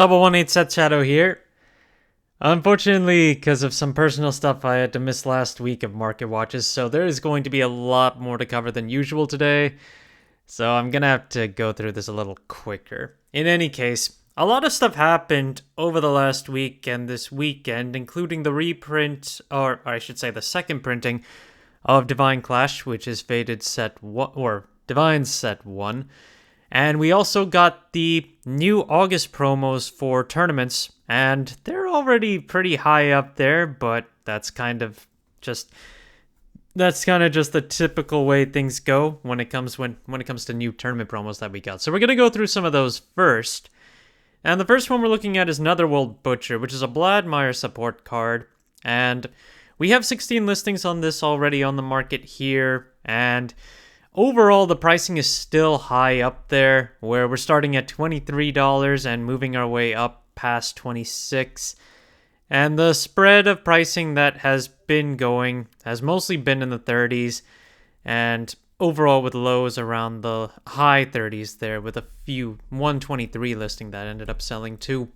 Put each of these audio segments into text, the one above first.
Double 18 Set Shadow here. Unfortunately, because of some personal stuff, I had to miss last week of market watches, so there is going to be a lot more to cover than usual today. So I'm gonna have to go through this a little quicker. In any case, a lot of stuff happened over the last week and this weekend, including the reprint, or I should say the second printing, of Divine Clash, which is Fated Set 1, or Divine Set 1. And we also got the new August promos for tournaments, and they're already pretty high up there, but that's kind of just the typical way things go when it comes to new tournament promos that we got. So we're gonna go through some of those first. And the first one we're looking at is Netherworld Butcher, which is a Vladimir support card, and we have 16 listings on this already on the market here, and overall, the pricing is still high up there, where we're starting at $23 and moving our way up past $26. And the spread of pricing that has been going has mostly been in the 30s, and overall with lows around the high 30s there, with a few 123 listing that ended up selling too.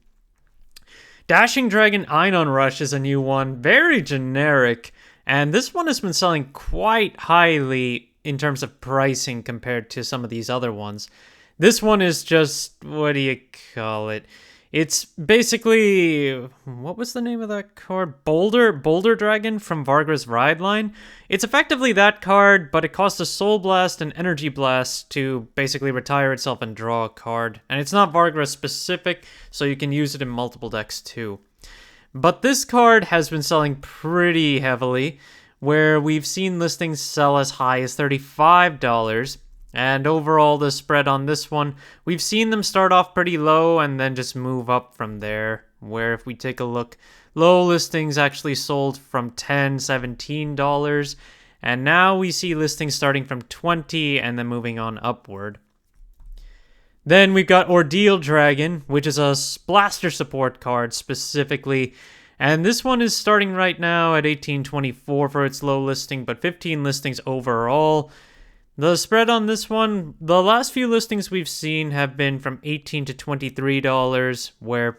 Dashing Dragon Einon Rush is a new one, very generic, and this one has been selling quite highly in terms of pricing compared to some of these other ones. This one is just, what do you call it? It's basically, what was the name of that card? Boulder Dragon from Vargra's Ride line. It's effectively that card, but it costs a Soul Blast and Energy Blast to basically retire itself and draw a card. And it's not Vargra specific, so you can use it in multiple decks too. But this card has been selling pretty heavily, where we've seen listings sell as high as $35, and overall the spread on this one, we've seen them start off pretty low and then just move up from there, where if we take a look, low listings actually sold from $10, $17, and now we see listings starting from $20 and then moving on upward. Then we've got Ordeal Dragon, which is a blaster support card specifically, and this one is starting right now at $18.24 for its low listing, but 15 listings overall. The spread on this one, the last few listings we've seen have been from $18 to $23, where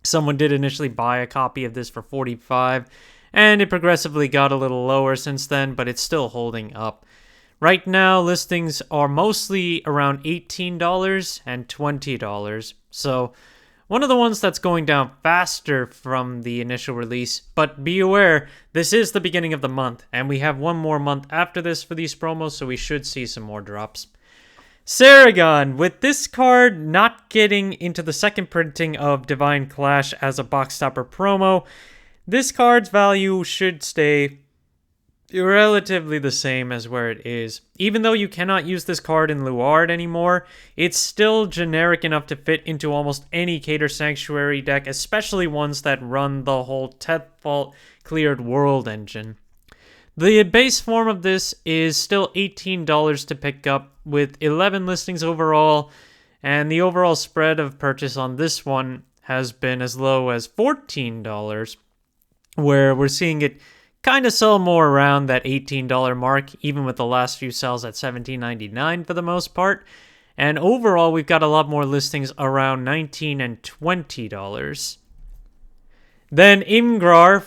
someone did initially buy a copy of this for $45, and it progressively got a little lower since then, but it's still holding up. Right now, listings are mostly around $18 and $20, so one of the ones that's going down faster from the initial release, but be aware, this is the beginning of the month, and we have one more month after this for these promos, so we should see some more drops. Saragon, with this card not getting into the second printing of Divine Clash as a box topper promo, this card's value should stay relatively the same as where it is. Even though you cannot use this card in Luard anymore, it's still generic enough to fit into almost any Keter Sanctuary deck, especially ones that run the whole 10th Vault cleared world engine. The base form of this is still $18 to pick up, with 11 listings overall, and the overall spread of purchase on this one has been as low as $14, where we're seeing it kind of sell more around that $18 mark, even with the last few sales at $17.99 for the most part. And overall, we've got a lot more listings around $19 and $20. Then Imgrar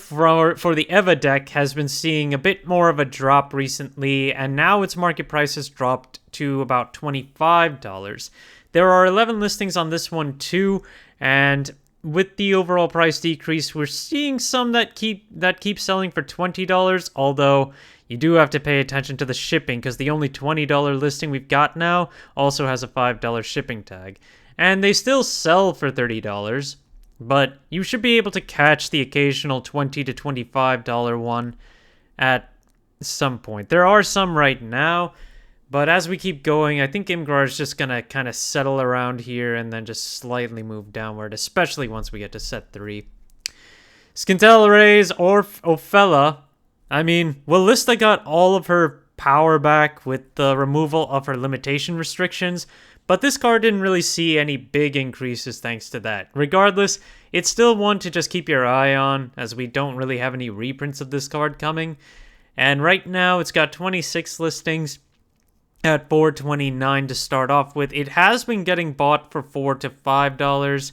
for the Eva deck has been seeing a bit more of a drop recently, and now its market price has dropped to about $25. There are 11 listings on this one too, and with the overall price decrease, we're seeing some that keep selling for $20, although you do have to pay attention to the shipping, because the only $20 listing we've got now also has a $5 shipping tag. And they still sell for $30, but you should be able to catch the occasional $20 to $25 one at some point. There are some right now, but as we keep going, I think Imgrar is just going to kind of settle around here and then just slightly move downward, especially once we get to set 3. Skintel Rays or Ophelia. I mean, Wallista got all of her power back with the removal of her limitation restrictions, but this card didn't really see any big increases thanks to that. Regardless, it's still one to just keep your eye on, as we don't really have any reprints of this card coming. And right now, it's got 26 listings at $4.29 to start off with. It has been getting bought for $4 to $5,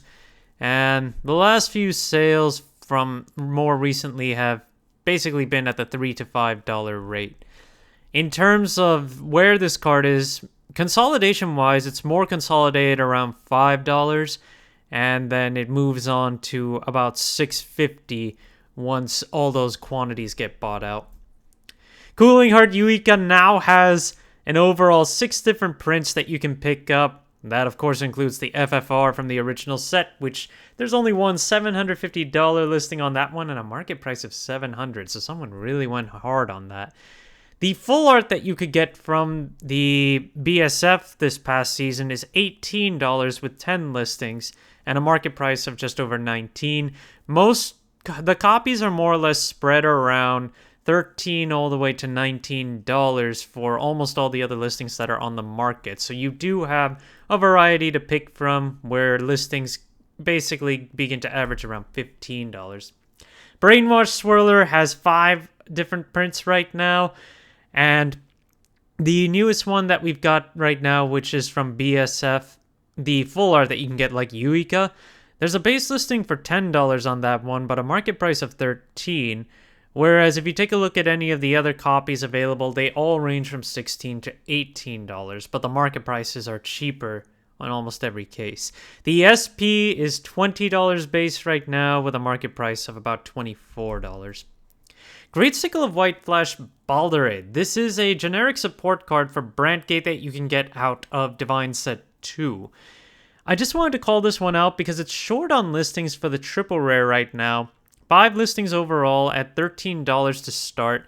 And the last few sales from more recently have basically been at the $3 to $5 rate. In terms of where this card is, consolidation-wise, it's more consolidated around $5, and then it moves on to about $6.50 once all those quantities get bought out. Cooling Heart Eureka now has an overall 6 different prints that you can pick up. That, of course, includes the FFR from the original set, which there's only one $750 listing on that one and a market price of $700, so someone really went hard on that. The full art that you could get from the BSF this past season is $18 with 10 listings and a market price of just over $19. The copies are more or less spread around $13 all the way to $19 for almost all the other listings that are on the market. So you do have a variety to pick from where listings basically begin to average around $15. Brainwash Swirler has 5 different prints right now. And the newest one that we've got right now, which is from BSF, the full art that you can get like Eureka, there's a base listing for $10 on that one, but a market price of $13. Whereas if you take a look at any of the other copies available, they all range from $16 to $18, but the market prices are cheaper on almost every case. The SP is $20 base right now with a market price of about $24. Great Sickle of White Flash Balderade. This is a generic support card for Brandt that you can get out of DivineZ 2. I just wanted to call this one out because it's short on listings for the triple rare right now. 5 listings overall at $13 to start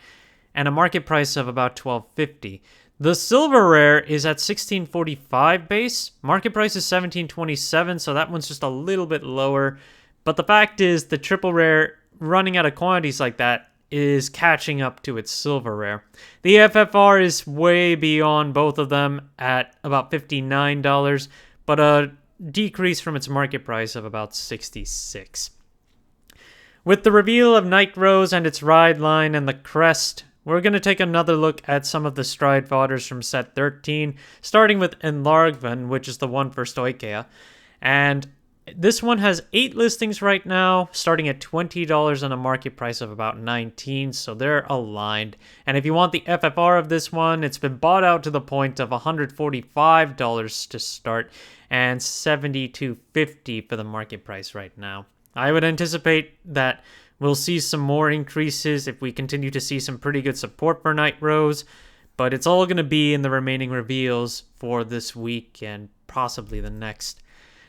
and a market price of about $12.50. The silver rare is at $16.45 base. Market price is $17.27, so that one's just a little bit lower. But the fact is the triple rare running out of quantities like that is catching up to its silver rare. The FFR is way beyond both of them at about $59, but a decrease from its market price of about $66. With the reveal of Night Rose and its ride line and the crest, we're going to take another look at some of the stride fodders from set 13, starting with Enlargvan, which is the one for Stoicheia. And this one has 8 listings right now, starting at $20 and a market price of about $19, so they're aligned. And if you want the FFR of this one, it's been bought out to the point of $145 to start and $72.50 for the market price right now. I would anticipate that we'll see some more increases if we continue to see some pretty good support for Night Rose, but it's all going to be in the remaining reveals for this week and possibly the next.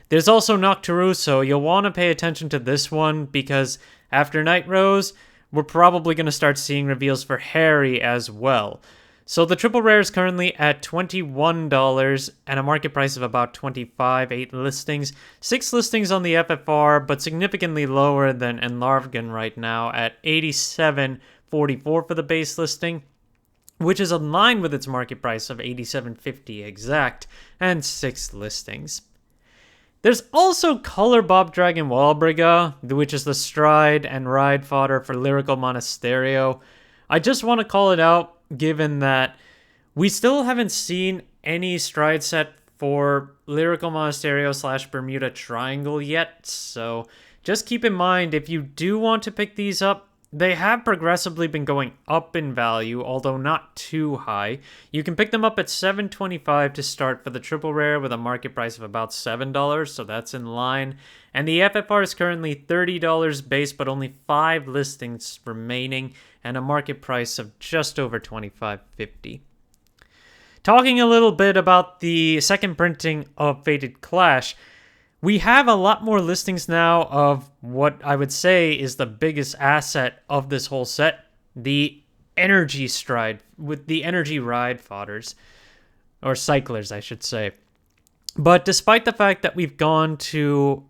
There's also Noctiluso. You'll want to pay attention to this one because after Night Rose, we're probably going to start seeing reveals for Harry as well. So the triple rare is currently at $21 and a market price of about $25, 8 listings. 6 listings on the FFR, but significantly lower than Enlargvan right now at $87.44 for the base listing, which is in line with its market price of $87.50 exact, and 6 listings. There's also Color Bob Dragon Walbriga, which is the stride and ride fodder for Lyrical Monasterio. I just want to call it out, given that we still haven't seen any stride set for Lyrical Monasterio / Bermuda Triangle yet, so just keep in mind if you do want to pick these up, they have progressively been going up in value, although not too high. You can pick them up at $7.25 to start for the triple rare with a market price of about $7, so that's in line. And the FFR is currently $30 base, but only 5 listings remaining, and a market price of just over $25.50. Talking a little bit about the second printing of Fated Clash, we have a lot more listings now of what I would say is the biggest asset of this whole set, the energy stride, with the energy ride fodders, or cyclers, I should say. But despite the fact that we've gone to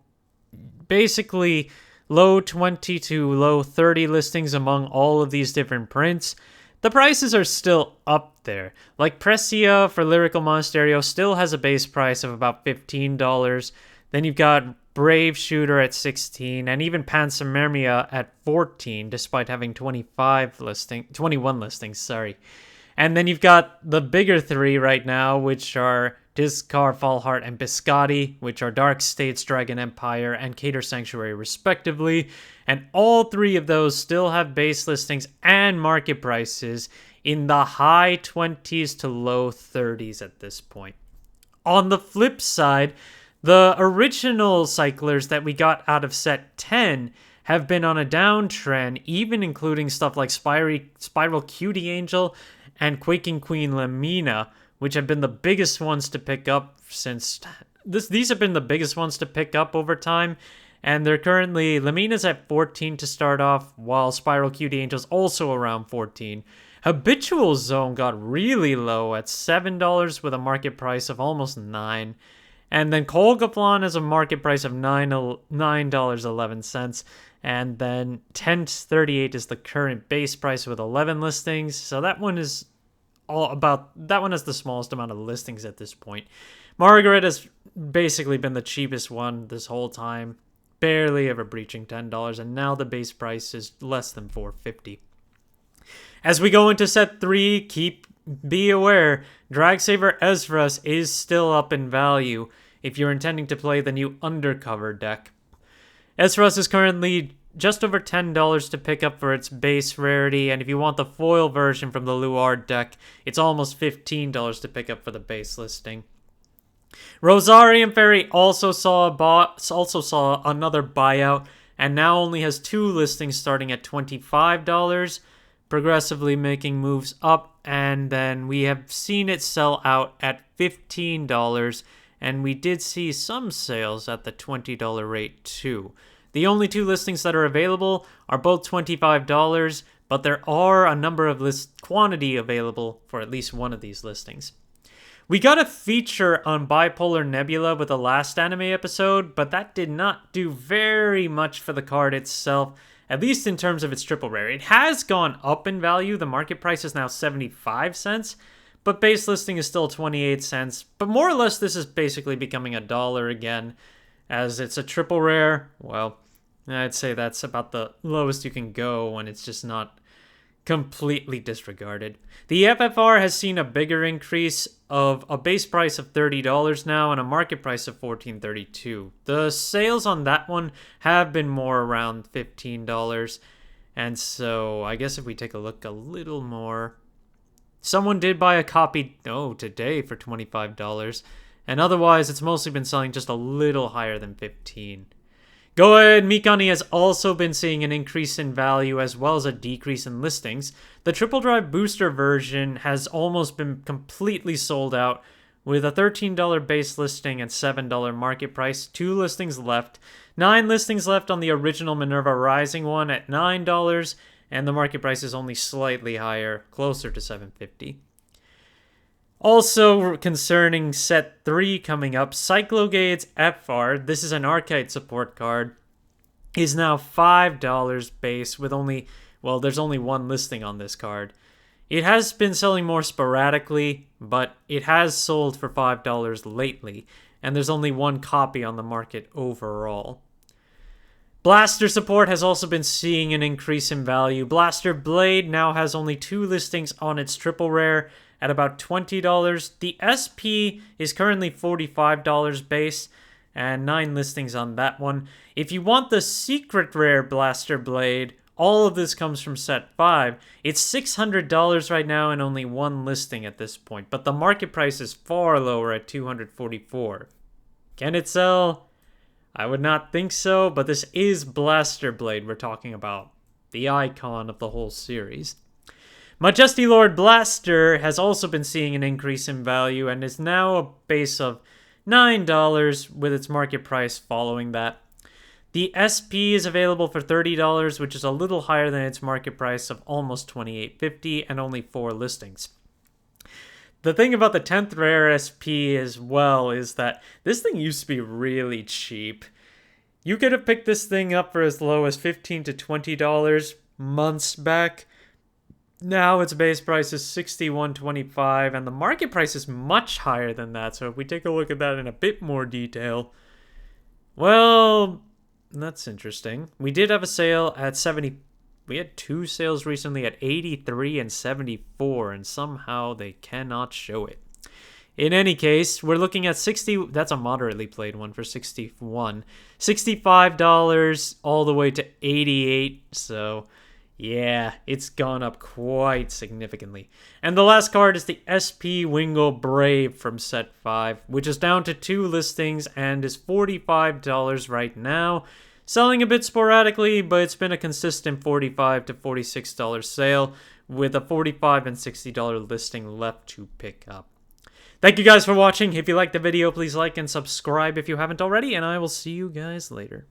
basically low 20 to low 30 listings among all of these different prints, the prices are still up there. Like Precia for Lyrical Monasterio still has a base price of about $15. Then you've got Brave Shooter at $16, and even Pansemermia at $14, despite having 21 listings, sorry. And then you've got the bigger 3 right now, which are Discar, Fallheart, and Biscotti, which are Dark States, Dragon Empire, and Keter Sanctuary respectively. And all three of those still have base listings and market prices in the high 20s to low 30s at this point. On the flip side, the original cyclers that we got out of set 10 have been on a downtrend, even including stuff like Spiral Cutie Angel and Quaking Queen Lamina, which have been the biggest ones to pick up since these have been the biggest ones to pick up over time. And they're currently, Lamina's at 14 to start off, while Spiral Cutie Angel's also around 14. Habitual Zone got really low at $7 with a market price of almost $9. And then Kolgaflon has a market price of $9.11. And then 1038 is the current base price with 11 listings. So that one has the smallest amount of listings at this point. Margaret has basically been the cheapest one this whole time, barely ever breaching $10, and now the base price is less than $4.50. As we go into set 3, be aware, Dragsaver Esras is still up in value if you're intending to play the new Undercover deck. Esras is currently just over $10 to pick up for its base rarity, and if you want the foil version from the Luard deck, it's almost $15 to pick up for the base listing. Rosarium Fairy also saw another buyout, and now only has 2 listings starting at $25, progressively making moves up, and then we have seen it sell out at $15, and we did see some sales at the $20 rate too. The only 2 listings that are available are both $25, but there are a number of quantity available for at least one of these listings. We got a feature on Bipolar Nebula with the last anime episode, but that did not do very much for the card itself, at least in terms of its triple rare. It has gone up in value. The market price is now 75 cents, but base listing is still 28 cents. But more or less, this is basically becoming $1 again, as it's a triple rare. Well, I'd say that's about the lowest you can go when it's just not completely disregarded. The FFR has seen a bigger increase of a base price of $30 now and a market price of $14.32. The sales on that one have been more around $15. And so I guess if we take a look a little more, someone did buy a copy today for $25. And otherwise it's mostly been selling just a little higher than $15. Go ahead, Mikani has also been seeing an increase in value as well as a decrease in listings. The Triple Drive Booster version has almost been completely sold out with a $13 base listing and $7 market price. 2 listings left. 9 listings left on the original Minerva Rising one at $9, and the market price is only slightly higher, closer to $7.50. Also concerning set 3 coming up, Cyclogaade's FR, this is an Archetype support card, is now $5 base with there's only 1 listing on this card. It has been selling more sporadically, but it has sold for $5 lately, and there's only 1 copy on the market overall. Blaster support has also been seeing an increase in value. Blaster Blade now has only 2 listings on its triple rare at about $20. The SP is currently $45 base and 9 listings on that one. If you want the secret rare Blaster Blade, all of this comes from set 5. It's $600 right now and only 1 listing at this point, but the market price is far lower at $244. Can it sell? I would not think so, but this is Blaster Blade we're talking about, the icon of the whole series. Majesty Lord Blaster has also been seeing an increase in value and is now a base of $9 with its market price following that. The SP is available for $30, which is a little higher than its market price of almost $28.50 and only 4 listings. The thing about the 10th rare SP as well is that this thing used to be really cheap. You could have picked this thing up for as low as $15 to $20 months back. Now its base price is $61.25 and the market price is much higher than that. So if we take a look at that in a bit more detail, well, that's interesting. We did have a sale at 70. We had 2 sales recently at 83 and 74, and somehow they cannot show it. In any case, we're looking at 60, that's a moderately played one for 61. $65 all the way to 88, so yeah, it's gone up quite significantly. And the last card is the SP Wingle Brave from set 5, which is down to 2 listings and is $45 right now. Selling a bit sporadically, but it's been a consistent $45 to $46 sale, with a $45 and $60 listing left to pick up. Thank you guys for watching. If you liked the video, please like and subscribe if you haven't already, and I will see you guys later.